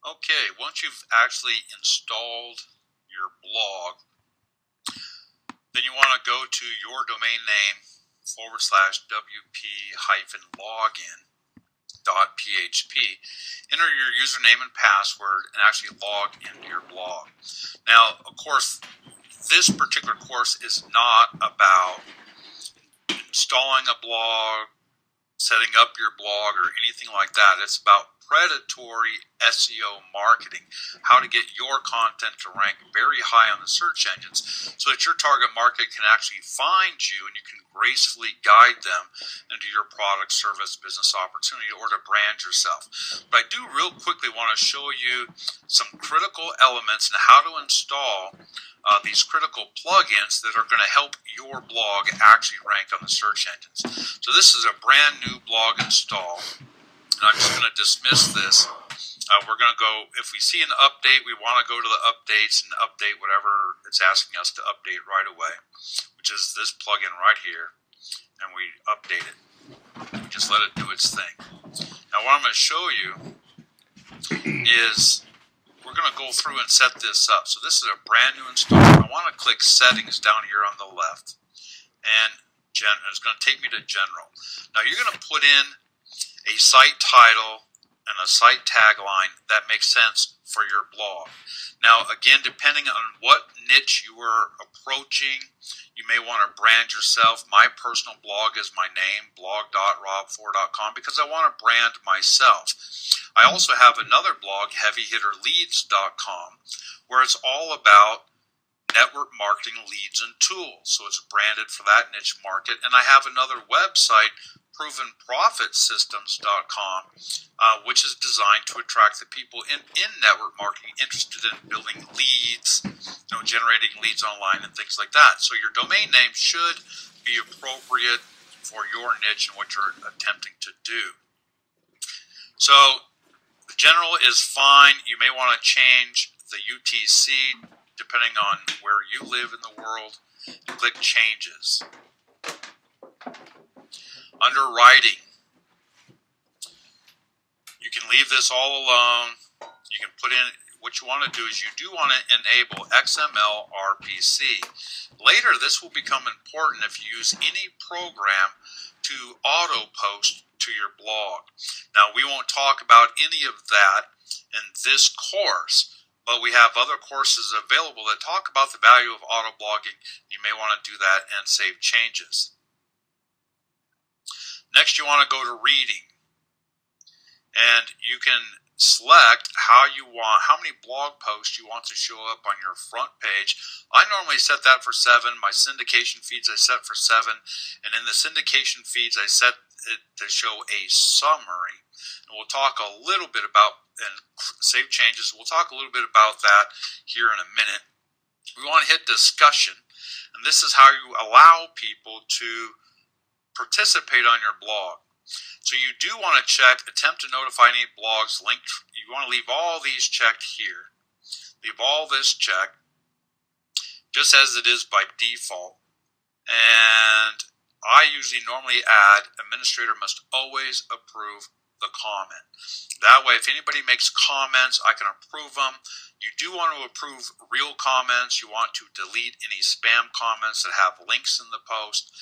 Okay, once you've actually installed your blog, then you want to go to your domain name /wp-login.php, enter your username and password, and actually log into your blog. Now, of course, this particular course is not about installing a blog, setting up your blog, or anything like that. It's about predatory SEO marketing, how to get your content to rank very high on the search engines so that your target market can actually find you and you can gracefully guide them into your product, service, business opportunity, or to brand yourself. But I do real quickly want to show you some critical elements and how to install these critical plugins that are going to help your blog actually rank on the search engines. So this is a brand new blog install. And I'm just going to dismiss this. We're going to go, if we see an update, we want to go to the updates and update whatever it's asking us to update right away, which is this plugin right here. And we update it. We just let it do its thing. Now what I'm going to show you is we're going to go through and set this up. So this is a brand new install. I want to click Settings down here on the left. And it's going to take me to General. Now you're going to put in a site title and a site tagline that makes sense for your blog. Now, again, depending on what niche you are approaching, you may want to brand yourself. My personal blog is my name, blog.rob4.com, because I want to brand myself. I also have another blog, heavyhitterleads.com, where it's all about network marketing leads and tools. So it's branded for that niche market. And I have another website, provenprofitsystems.com, which is designed to attract the people in network marketing interested in building leads, generating leads online and things like that. So your domain name should be appropriate for your niche and what you're attempting to do. So the general is fine. You may want to change the UTC depending on where you live in the world, and click Changes. Under Writing, you can leave this all alone. You can put in, what you want to do is you do want to enable XML RPC. Later, this will become important if you use any program to auto-post to your blog. Now, we won't talk about any of that in this course, but we have other courses available that talk about the value of auto-blogging. You may want to do that and save changes. Next, you want to go to Reading, and you can select how many blog posts you want to show up on your front page. I normally set that for 7. My syndication feeds I set for 7, and in the syndication feeds I set it to show a summary. And we'll talk a little bit about, and save changes, we'll talk a little bit about that here in a minute. We want to hit Discussion, and this is how you allow people to participate on your blog. So you do want to check, attempt to notify any blogs linked. You want to leave all these checked here. Leave all this checked, just as it is by default. And I usually normally add, administrator must always approve the comment. That way, if anybody makes comments, I can approve them. You do want to approve real comments. You want to delete any spam comments that have links in the post.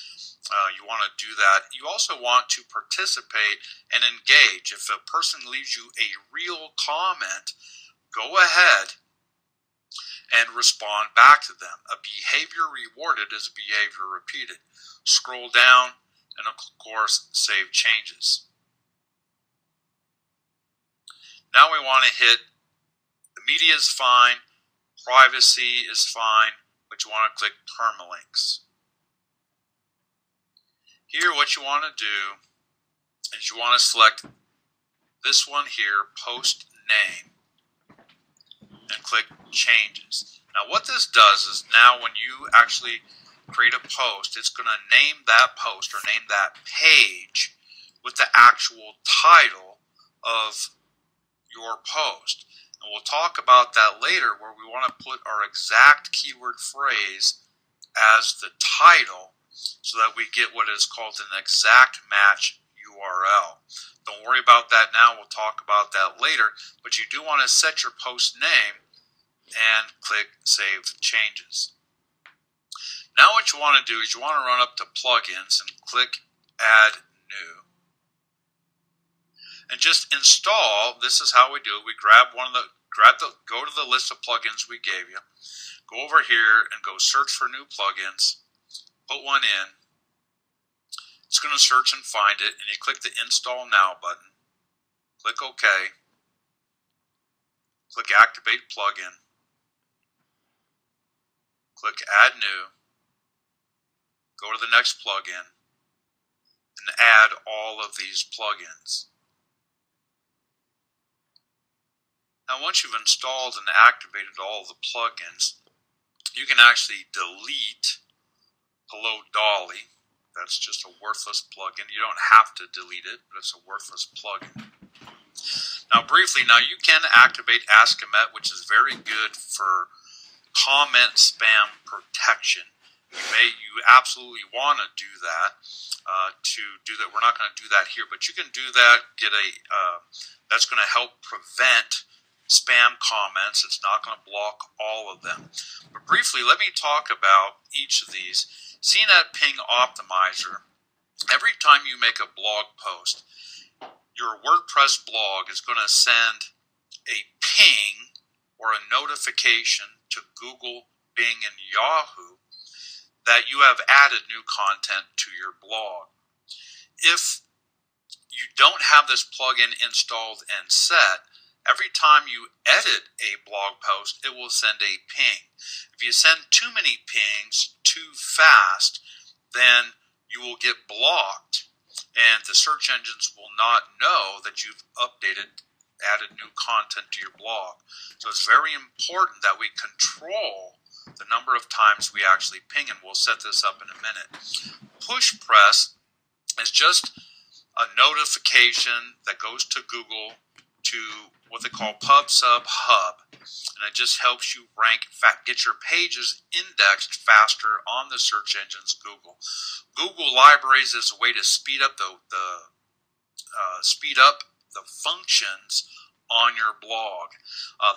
You want to do that. You also want to participate and engage. If a person leaves you a real comment, go ahead and respond back to them. A behavior rewarded is a behavior repeated. Scroll down and, of course, save changes. Now we want to hit the media is fine, privacy is fine, but you want to click Permalinks. Here, what you want to do is you want to select this one here, Post Name, and click Changes. Now, what this does is now when you actually create a post, it's going to name that post or name that page with the actual title of your post. And we'll talk about that later, where we want to put our exact keyword phrase as the title, so that we get what is called an exact match URL. Don't worry about that now. We'll talk about that later. But you do want to set your post name and click Save Changes. Now what you want to do is you want to run up to Plugins and click Add New. And just install. This is how we do it. We go to the list of plugins we gave you. Go over here and go search for new plugins. Put one in. It's going to search and find it, and you click the Install Now button. Click OK. Click Activate Plugin. Click Add New. Go to the next plugin and add all of these plugins. Now once you've installed and activated all the plugins, you can actually delete Hello Dolly. That's just a worthless plugin. You don't have to delete it, but it's a worthless plugin. Now briefly, you can activate Ask a Met, which is very good for comment spam protection. You absolutely want to do that. We're not going to do that here, but you can do that. That's going to help prevent spam comments. It's not going to block all of them. But briefly, let me talk about each of these. CNET Ping Optimizer. Every time you make a blog post, your WordPress blog is going to send a ping or a notification to Google, Bing, and Yahoo that you have added new content to your blog. If you don't have this plugin installed and set, every time you edit a blog post, it will send a ping. If you send too many pings too fast, then you will get blocked, and the search engines will not know that you've added new content to your blog. So it's very important that we control the number of times we actually ping, and we'll set this up in a minute. Push press is just a notification that goes to Google to what they call PubSub Hub, and it just helps you get your pages indexed faster on the search engines Google. Google Libraries is a way to speed up the functions on your blog.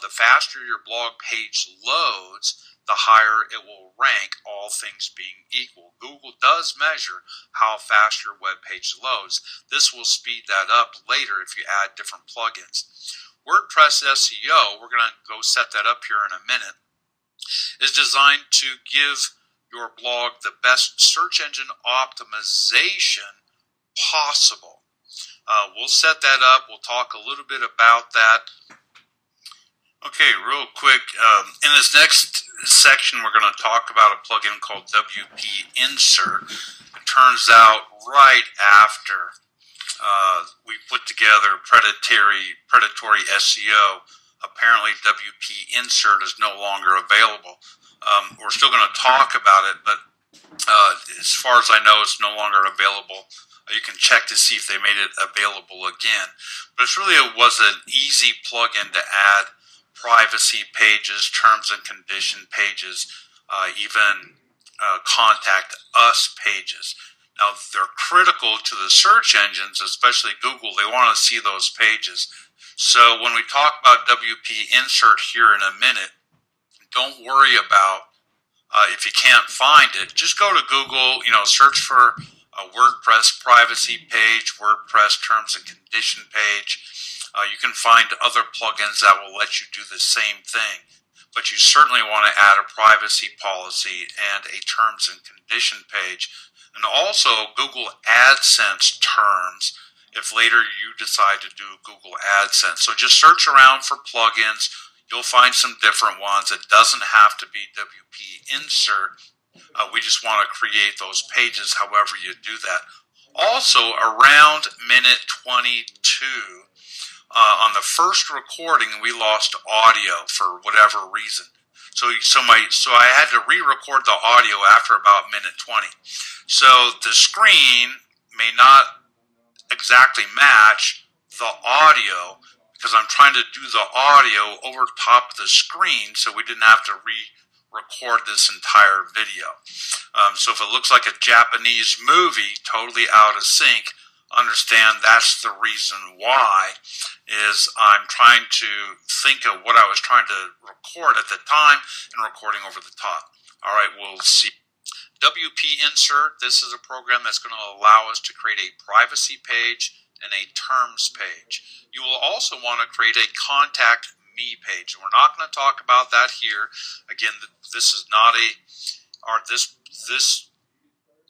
The faster your blog page loads, the higher it will rank, all things being equal. Google does measure how fast your web page loads. This will speed that up later if you add different plugins. WordPress SEO, we're going to go set that up here in a minute, is designed to give your blog the best search engine optimization possible. We'll set that up. We'll talk a little bit about that. Okay, real quick, in this next section we're going to talk about a plugin called WP Insert. It turns out right after we put together predatory SEO, apparently WP Insert is no longer available. We're still going to talk about it, but as far as I know, it's no longer available. You can check to see if they made it available again. But it was an easy plugin to add privacy pages, terms and condition pages, even contact us pages. Now, they're critical to the search engines, especially Google. They want to see those pages. So when we talk about WP Insert here in a minute, don't worry about if you can't find it. Just go to Google, search for a WordPress privacy page, WordPress terms and condition page. You can find other plugins that will let you do the same thing. But you certainly want to add a privacy policy and a terms and condition page. And also Google AdSense terms if later you decide to do Google AdSense. So just search around for plugins. You'll find some different ones. It doesn't have to be WP Insert. We just want to create those pages however you do that. Also, around minute 22, on the first recording, we lost audio for whatever reason. So I had to re-record the audio after about minute 20. So the screen may not exactly match the audio because I'm trying to do the audio over top of the screen, so we didn't have to re-record this entire video. So if it looks like a Japanese movie, totally out of sync, understand that's the reason why, is I'm trying to think of what I was trying to record at the time and recording over the top. All right, we'll see. WP Insert, this is a program that's going to allow us to create a privacy page and a terms page. You will also want to create a contact me page. We're not going to talk about that here. Again, this is not this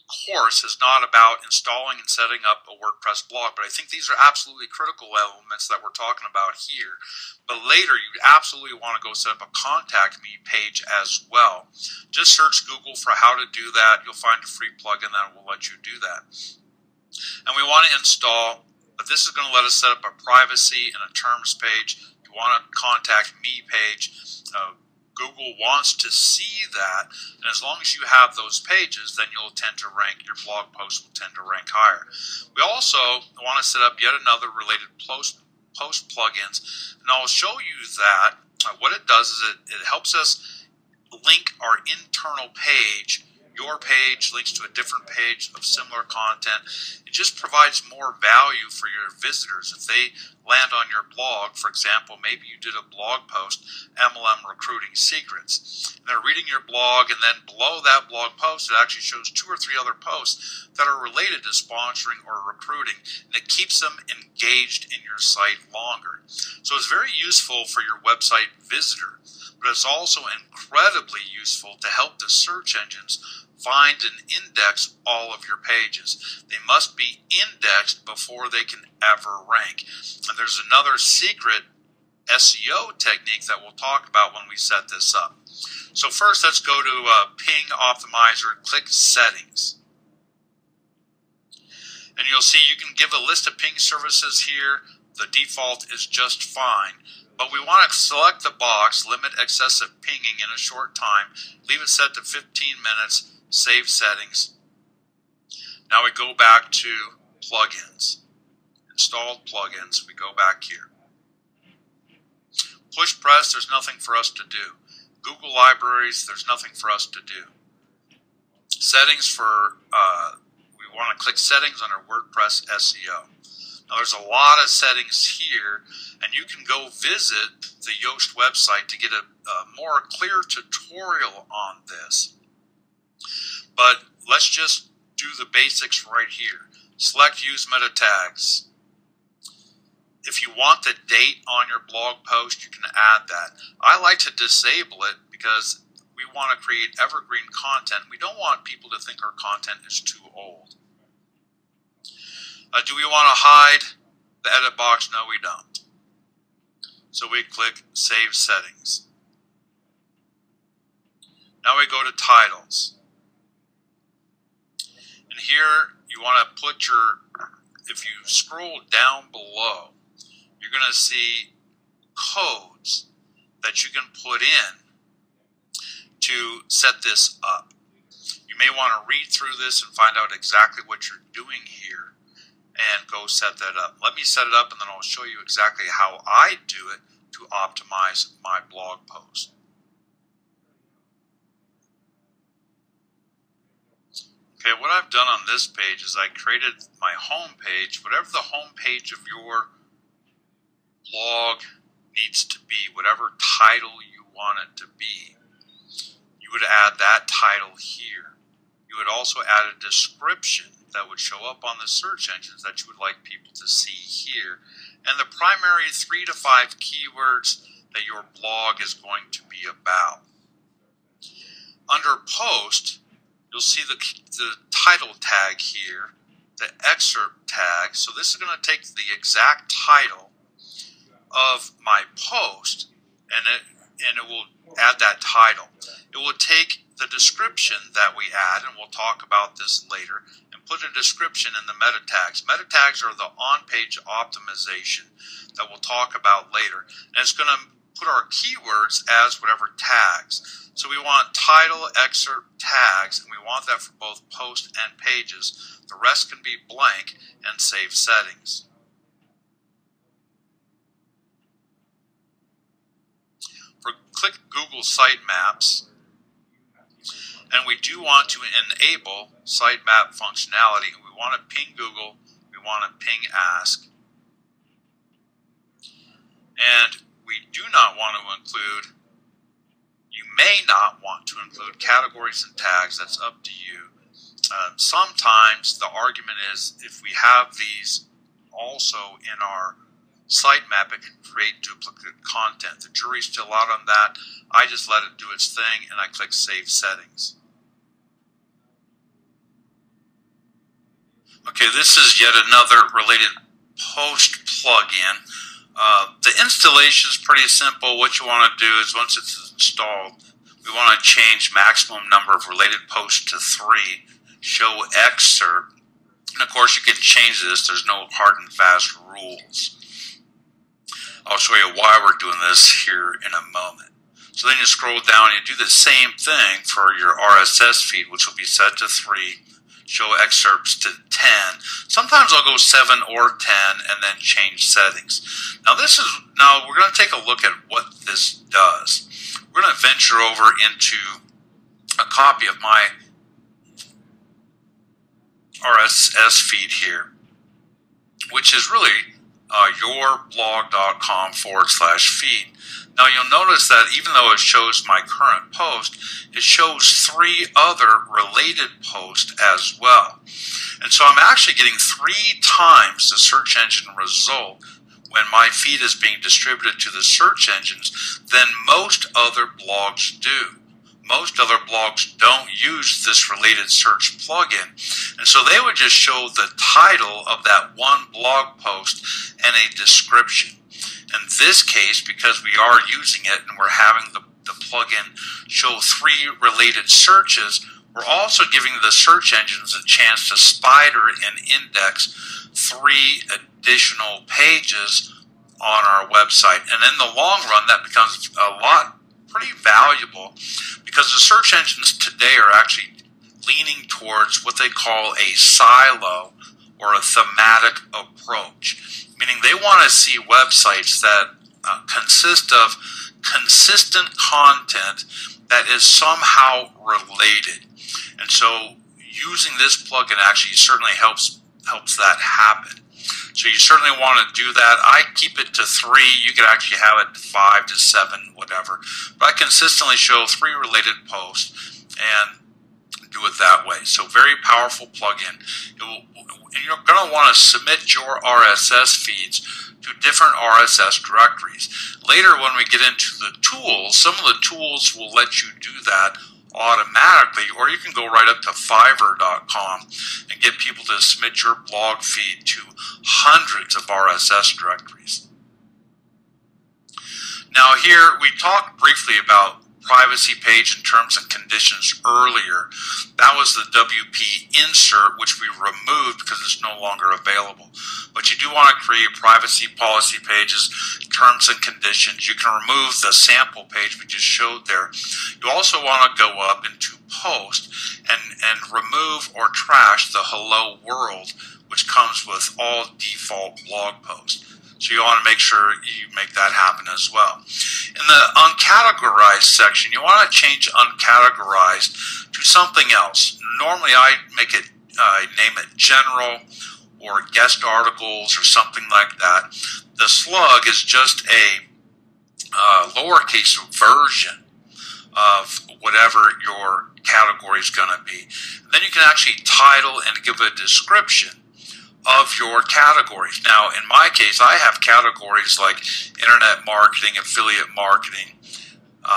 course is not about installing and setting up a WordPress blog, but I think these are absolutely critical elements that we're talking about here. But later, you absolutely want to go set up a contact me page as well. Just search Google for how to do that. You'll find a free plugin that will let you do that. And we want to install, but this is going to let us set up a privacy and a terms page. You want a contact me page. Google wants to see that, and as long as you have those pages, then you'll tend to rank, your blog posts will tend to rank higher. We also want to set up yet another related post plugins, and I'll show you that. What it does is it helps us link our internal page. Your page links to a different page of similar content. It just provides more value for your visitors. If they land on your blog, for example, maybe you did a blog post, MLM Recruiting Secrets, and they're reading your blog, and then below that blog post, it actually shows 2 or 3 other posts that are related to sponsoring or recruiting, and it keeps them engaged in your site longer. So it's very useful for your website visitor, but it's also incredibly useful to help the search engines find and index all of your pages. They must be indexed before they can ever rank. And there's another secret SEO technique that we'll talk about when we set this up. So first, let's go to Ping Optimizer, click Settings. And you'll see you can give a list of ping services here. The default is just fine. But we want to select the box, limit excessive pinging in a short time, leave it set to 15 minutes, save settings. Now we go back to plugins, installed plugins. We go back here. Push press, there's nothing for us to do. Google Libraries, there's nothing for us to do. Settings for, we want to click Settings under WordPress SEO. Now there's a lot of settings here, and you can go visit the Yoast website to get a more clear tutorial on this. But let's just do the basics right here. Select Use Meta Tags. If you want the date on your blog post, you can add that. I like to disable it because we want to create evergreen content. We don't want people to think our content is too old. Do we want to hide the edit box? No, we don't. So we click Save Settings. Now we go to Titles. And here you want to put your, if you scroll down below, you're going to see codes that you can put in to set this up. You may want to read through this and find out exactly what you're doing here and go set that up. Let me set it up, and then I'll show you exactly how I do it to optimize my blog post. Okay, what I've done on this page is I created my home page. Whatever the home page of your blog needs to be, whatever title you want it to be, you would add that title here. You would also add a description that would show up on the search engines that you would like people to see here, and the primary 3 to 5 keywords that your blog is going to be about. Under Post, you'll see the title tag here, the excerpt tag. So this is going to take the exact title of my post, and it will add that title. It will take the description that we add, and we'll talk about this later, and put a description in the meta tags. Meta tags are the on-page optimization that we'll talk about later, and it's going to put our keywords as whatever tags. So we want title, excerpt, tags, and we want that for both post and pages. The rest can be blank, and save settings. Click Google Sitemaps, and we do want to enable sitemap functionality. We want to ping Google, we want to ping ask. And we do not want to include, you may not want to include categories and tags. That's up to you. Sometimes the argument is if we have these also in our sitemap, it can create duplicate content. The jury's still out on that. I just let it do its thing and I click Save Settings. Okay, this is yet another related post plugin. The installation is pretty simple. What you want to do is once it's installed, we want to change maximum number of related posts to 3, show excerpt, and of course you can change this. There's no hard and fast rules. I'll show you why we're doing this here in a moment. So then you scroll down and you do the same thing for your RSS feed, which will be set to 3, show excerpts to 10. Sometimes I'll go 7 or 10 and then change settings. Now we're going to take a look at what this does. We're going to venture over into a copy of my RSS feed here, which is really yourblog.com/feed. Now you'll notice that even though it shows my current post, it shows 3 other related posts as well. And so I'm actually getting 3 times the search engine result when my feed is being distributed to the search engines than most other blogs do. Most other blogs don't use this related search plugin, and so they would just show the title of that one blog post and a description. In this case, because we are using it and we're having the plugin show 3 related searches, we're also giving the search engines a chance to spider and index 3 additional pages on our website. And in the long run, that becomes pretty valuable, because the search engines today are actually leaning towards what they call a silo or a thematic approach, meaning they want to see websites that consist of consistent content that is somehow related. And so using this plugin actually certainly helps that happen. So you certainly want to do that. I keep it to 3. You could actually have it 5 to 7, whatever. But I consistently show 3 related posts and do it that way. So very powerful plugin. And you're going to want to submit your RSS feeds to different RSS directories. Later when we get into the tools, some of the tools will let you do that automatically, or you can go right up to Fiverr.com and get people to submit your blog feed to hundreds of RSS directories. Now here, we talked briefly about privacy page and terms and conditions earlier. That was the WP insert, which we removed because it's no longer available. But you do want to create privacy policy pages, terms and conditions. You can remove the sample page we just showed there. You also want to go up into post and remove or trash the hello world, which comes with all default blog posts. So you want to make sure you make that happen as well. In the uncategorized section, you want to change uncategorized to something else. Normally I name it general or guest articles or something like that. The slug is just a lowercase version of whatever your category is going to be. And then you can actually title and give a description of your categories. Now, in my case, I have categories like internet marketing, affiliate marketing,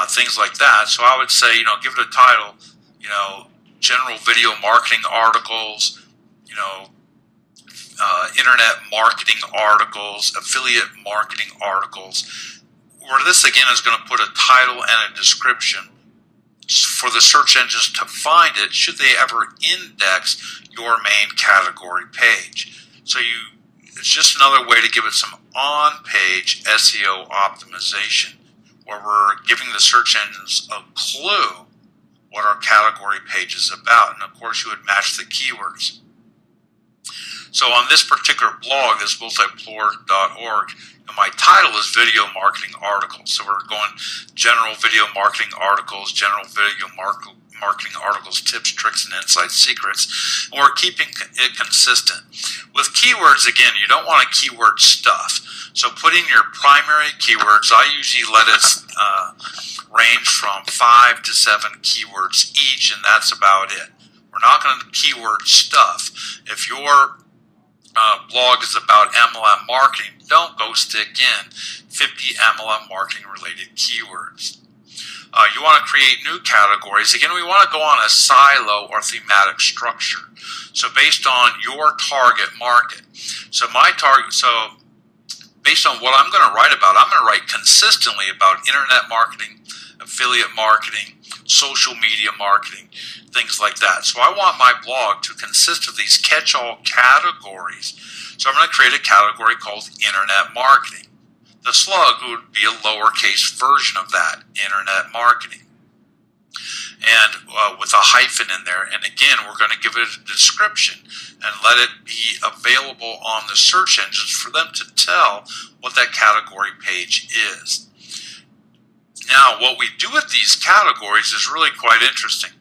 things like that. So I would say, give it a title, general video marketing articles, internet marketing articles, affiliate marketing articles, where this again is going to put a title and a description for the search engines to find it should they ever index your main category page. So it's just another way to give it some on-page SEO optimization, where we're giving the search engines a clue what our category page is about. And of course you would match the keywords. So on this particular blog, this multiplore.org, my title is Video Marketing Articles. So we're going general video marketing articles, general video marketing articles, tips, tricks, and inside secrets. And we're keeping it consistent. With keywords, again, you don't want to keyword stuff. So put in your primary keywords. I usually let it range from 5 to 7 keywords each, and that's about it. We're not going to keyword stuff. If your blog is about MLM marketing, don't go stick in 50 MLM marketing related keywords. You want to create new categories. Again, we want to go on a silo or thematic structure. So based on your target market. So based on what I'm going to write about, I'm going to write consistently about internet marketing, affiliate marketing, social media marketing, things like that. So I want my blog to consist of these catch-all categories. So I'm going to create a category called Internet Marketing. The slug would be a lowercase version of that, Internet Marketing. And with a hyphen in there. And again, we're going to give it a description and let it be available on the search engines for them to tell what that category page is. Now, what we do with these categories is really quite interesting.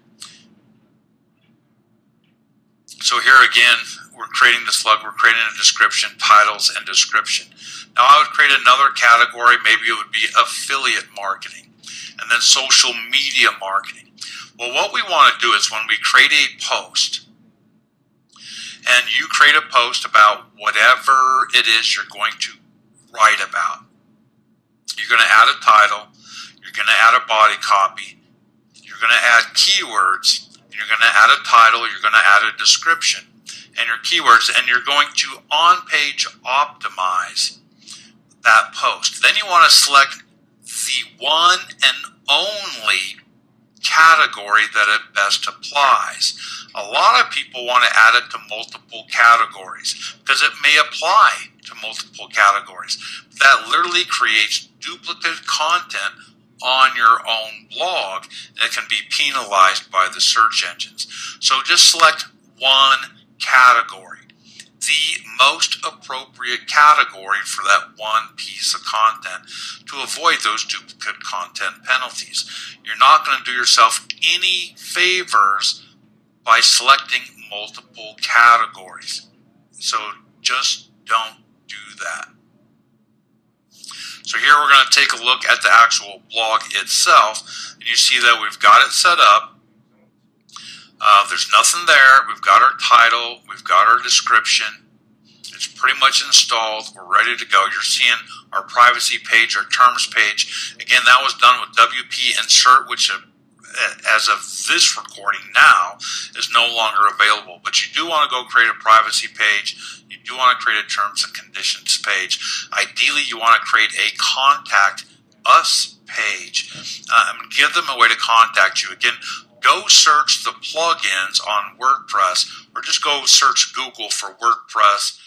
So here again, we're creating the slug, we're creating a description, titles, and description. Now I would create another category, maybe it would be affiliate marketing, and then social media marketing. Well, what we want to do is when we create a post, and you create a post about whatever it is you're going to write about, you're going to add a title, you're going to add a body copy, you're going to add keywords, you're going to add a title, you're going to add a description, and your keywords, and you're going to on-page optimize that post. Then you want to select the one and only category that it best applies. A lot of people want to add it to multiple categories because it may apply to multiple categories. That literally creates duplicate content on your own blog, and it can be penalized by the search engines. So just select one category, the most appropriate category for that one piece of content, to avoid those duplicate content penalties. You're not going to do yourself any favors by selecting multiple categories. So just don't do that. So here we're going to take a look at the actual blog itself, and you see that we've got it set up. There's nothing there. We've got our title, we've got our description. It's pretty much installed. We're ready to go. You're seeing our privacy page, our terms page. Again, that was done with WP Insert, which as of this recording now is no longer available. But you do want to go create a privacy page. You do want to create a terms and conditions page. Ideally, you want to create a contact us page and give them a way to contact you. Again, go search the plugins on WordPress, or just go search Google for WordPress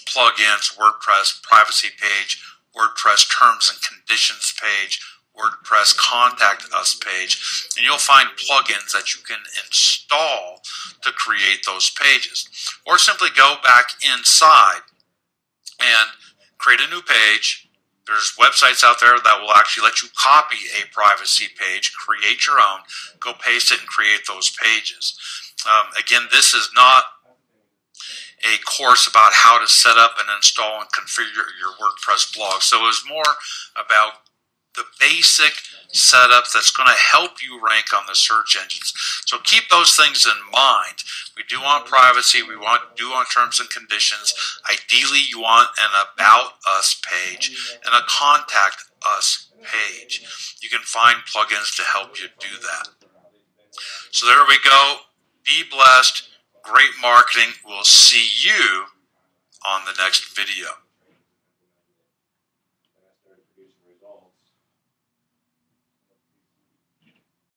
plugins, WordPress privacy page, WordPress terms and conditions page, WordPress contact us page, and you'll find plugins that you can install to create those pages. Or simply go back inside and create a new page. There's websites out there that will actually let you copy a privacy page, create your own, go paste it and create those pages. Again, this is not a course about how to set up and install and configure your WordPress blog. So it was more about the basic setup that's going to help you rank on the search engines. So keep those things in mind. We do want privacy. We do want terms and conditions. Ideally, you want an About Us page and a Contact Us page. You can find plugins to help you do that. So there we go. Be blessed. Great marketing. We'll see you on the next video.